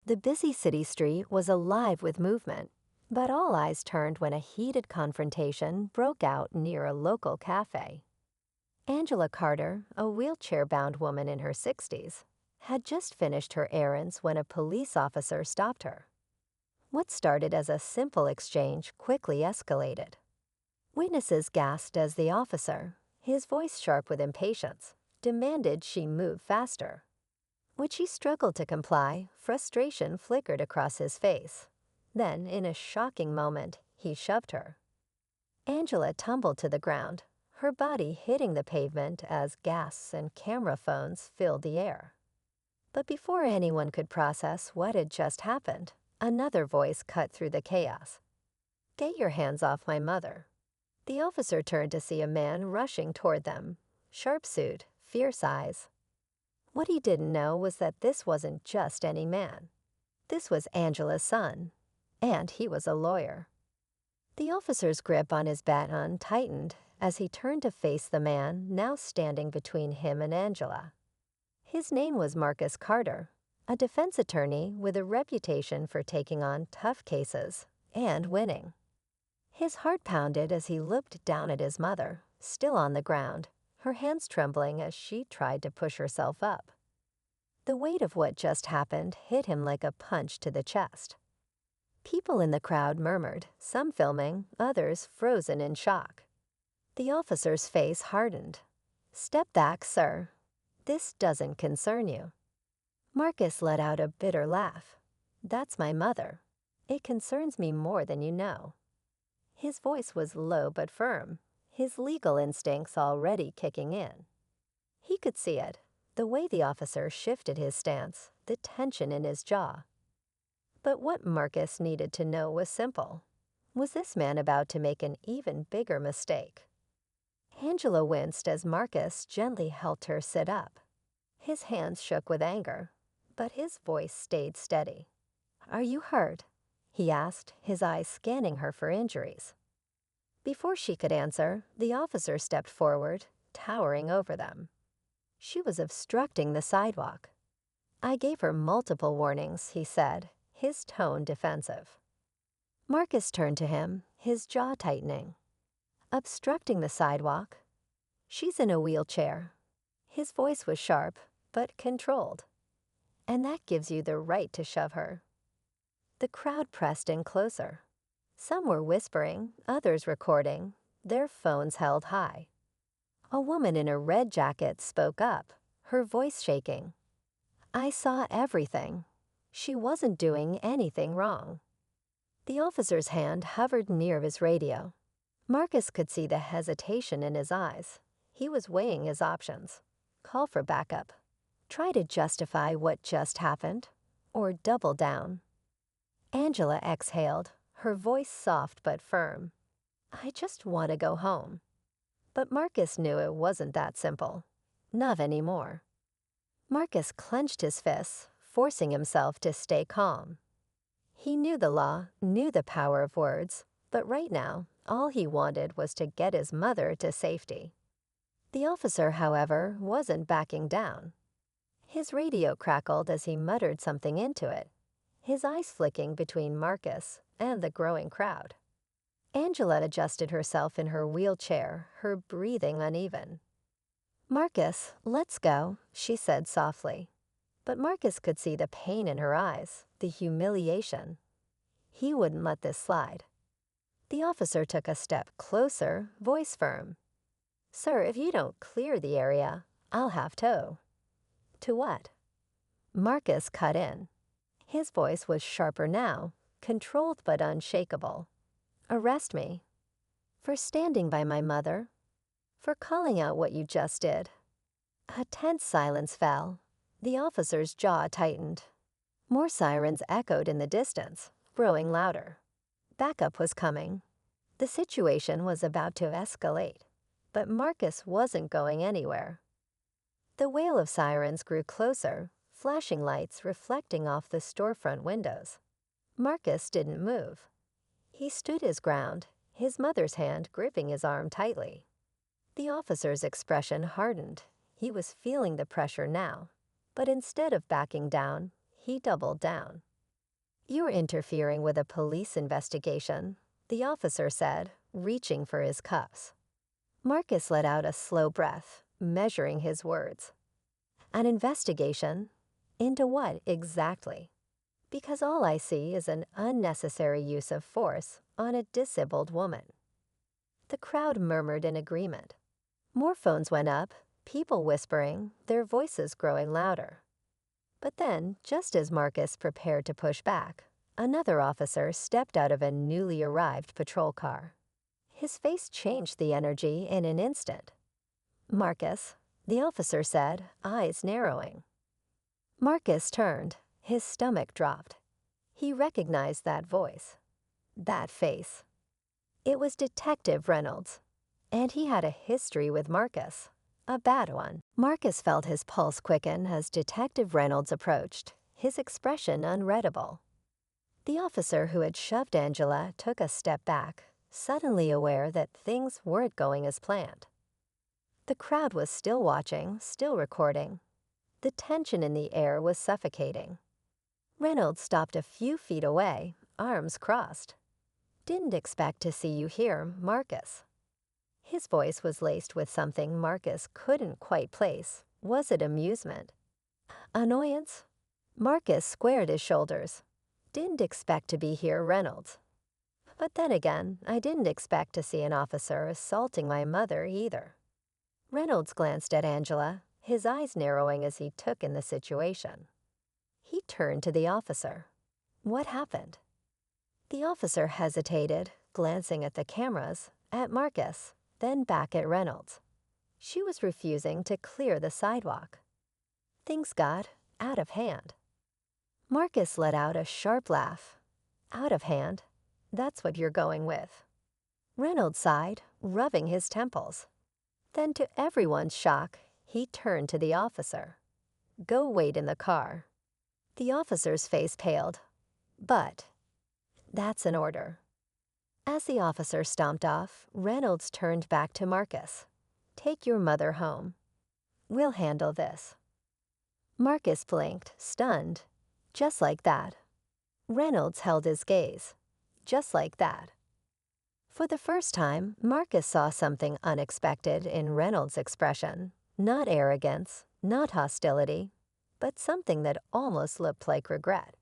The busy city street was alive with movement, but all eyes turned when a heated confrontation broke out near a local cafe. Angela Carter, a wheelchair-bound woman in her 60s, had just finished her errands when a police officer stopped her. What started as a simple exchange quickly escalated. Witnesses gasped as the officer, his voice sharp with impatience, demanded she move faster. When she struggled to comply, frustration flickered across his face. Then, in a shocking moment, he shoved her. Angela tumbled to the ground, her body hitting the pavement as gasps and camera phones filled the air. But before anyone could process what had just happened, another voice cut through the chaos. "Get your hands off my mother." The officer turned to see a man rushing toward them, sharp suit, fierce eyes. What he didn't know was that this wasn't just any man. This was Angela's son, and he was a lawyer. The officer's grip on his baton tightened as he turned to face the man now standing between him and Angela. His name was Marcus Carter, a defense attorney with a reputation for taking on tough cases and winning. His heart pounded as he looked down at his mother, still on the ground, her hands trembling as she tried to push herself up. The weight of what just happened hit him like a punch to the chest. People in the crowd murmured, some filming, others frozen in shock. The officer's face hardened. "Step back, sir. This doesn't concern you." Marcus let out a bitter laugh. "That's my mother. It concerns me more than you know." His voice was low but firm, his legal instincts already kicking in. He could see it, the way the officer shifted his stance, the tension in his jaw. But what Marcus needed to know was simple. Was this man about to make an even bigger mistake? Angela winced as Marcus gently helped her sit up. His hands shook with anger, but his voice stayed steady. "Are you hurt?" he asked, his eyes scanning her for injuries. Before she could answer, the officer stepped forward, towering over them. She was obstructing the sidewalk. "I gave her multiple warnings," he said, his tone defensive. Marcus turned to him, his jaw tightening. "Obstructing the sidewalk? She's in a wheelchair." His voice was sharp, but controlled. "And that gives you the right to shove her." The crowd pressed in closer. Some were whispering, others recording, their phones held high. A woman in a red jacket spoke up, her voice shaking. "I saw everything. She wasn't doing anything wrong." The officer's hand hovered near his radio. Marcus could see the hesitation in his eyes. He was weighing his options. Call for backup. Try to justify what just happened, or double down. Angela exhaled, her voice soft but firm. "I just want to go home." But Marcus knew it wasn't that simple. Not anymore. Marcus clenched his fists, forcing himself to stay calm. He knew the law, knew the power of words, but right now, all he wanted was to get his mother to safety. The officer, however, wasn't backing down. His radio crackled as he muttered something into it, his eyes flicking between Marcus and the growing crowd. Angela adjusted herself in her wheelchair, her breathing uneven. "Marcus, let's go," she said softly. But Marcus could see the pain in her eyes, the humiliation. He wouldn't let this slide. The officer took a step closer, voice firm. "Sir, if you don't clear the area, I'll have tow." "To what?" Marcus cut in. His voice was sharper now, controlled but unshakable. "Arrest me." "For standing by my mother?" "For calling out what you just did." A tense silence fell. The officer's jaw tightened. More sirens echoed in the distance, growing louder. Backup was coming. The situation was about to escalate, but Marcus wasn't going anywhere. The wail of sirens grew closer, flashing lights reflecting off the storefront windows. Marcus didn't move. He stood his ground, his mother's hand gripping his arm tightly. The officer's expression hardened. He was feeling the pressure now, but instead of backing down, he doubled down. "You're interfering with a police investigation," the officer said, reaching for his cuffs. Marcus let out a slow breath, measuring his words. "An investigation? Into what exactly? Because all I see is an unnecessary use of force on a disabled woman." The crowd murmured in agreement. More phones went up, people whispering, their voices growing louder. But then, just as Marcus prepared to push back, another officer stepped out of a newly arrived patrol car. His face changed the energy in an instant. "Marcus," the officer said, eyes narrowing. Marcus turned, his stomach dropped. He recognized that voice, that face. It was Detective Reynolds, and he had a history with Marcus, a bad one. Marcus felt his pulse quicken as Detective Reynolds approached, his expression unreadable. The officer who had shoved Angela took a step back, suddenly aware that things weren't going as planned. The crowd was still watching, still recording. The tension in the air was suffocating. Reynolds stopped a few feet away, arms crossed. "Didn't expect to see you here, Marcus." His voice was laced with something Marcus couldn't quite place. Was it amusement? Annoyance? Marcus squared his shoulders. "Didn't expect to be here, Reynolds. But then again, I didn't expect to see an officer assaulting my mother either." Reynolds glanced at Angela, his eyes narrowing as he took in the situation. He turned to the officer. "What happened?" The officer hesitated, glancing at the cameras, at Marcus, then back at Reynolds. She was refusing to clear the sidewalk. Things got out of hand. Marcus let out a sharp laugh. "Out of hand? That's what you're going with." Reynolds sighed, rubbing his temples. Then, to everyone's shock, he turned to the officer. "Go wait in the car." The officer's face paled. "But..." "That's an order." As the officer stomped off, Reynolds turned back to Marcus. "Take your mother home. We'll handle this." Marcus blinked, stunned. Just like that. Reynolds held his gaze. Just like that. For the first time, Marcus saw something unexpected in Reynolds' expression. Not arrogance, not hostility, but something that almost looked like regret.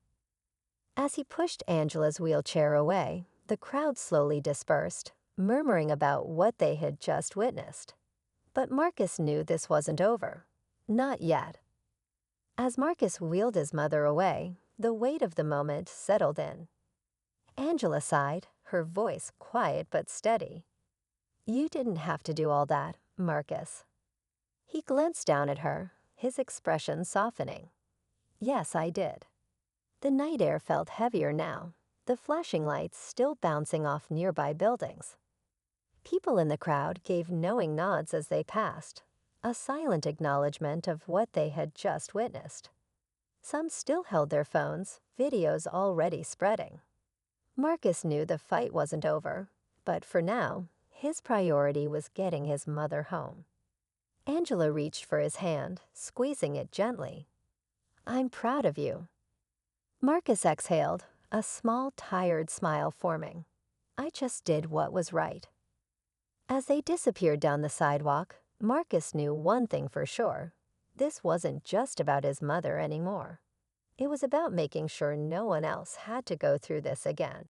As he pushed Angela's wheelchair away, the crowd slowly dispersed, murmuring about what they had just witnessed. But Marcus knew this wasn't over. Not yet. As Marcus wheeled his mother away, the weight of the moment settled in. Angela sighed, her voice quiet but steady. "You didn't have to do all that, Marcus." He glanced down at her, his expression softening. "Yes, I did." The night air felt heavier now, the flashing lights still bouncing off nearby buildings. People in the crowd gave knowing nods as they passed, a silent acknowledgement of what they had just witnessed. Some still held their phones, videos already spreading. Marcus knew the fight wasn't over, but for now, his priority was getting his mother home. Angela reached for his hand, squeezing it gently. "I'm proud of you." Marcus exhaled, a small, tired smile forming. "I just did what was right." As they disappeared down the sidewalk, Marcus knew one thing for sure. This wasn't just about his mother anymore. It was about making sure no one else had to go through this again.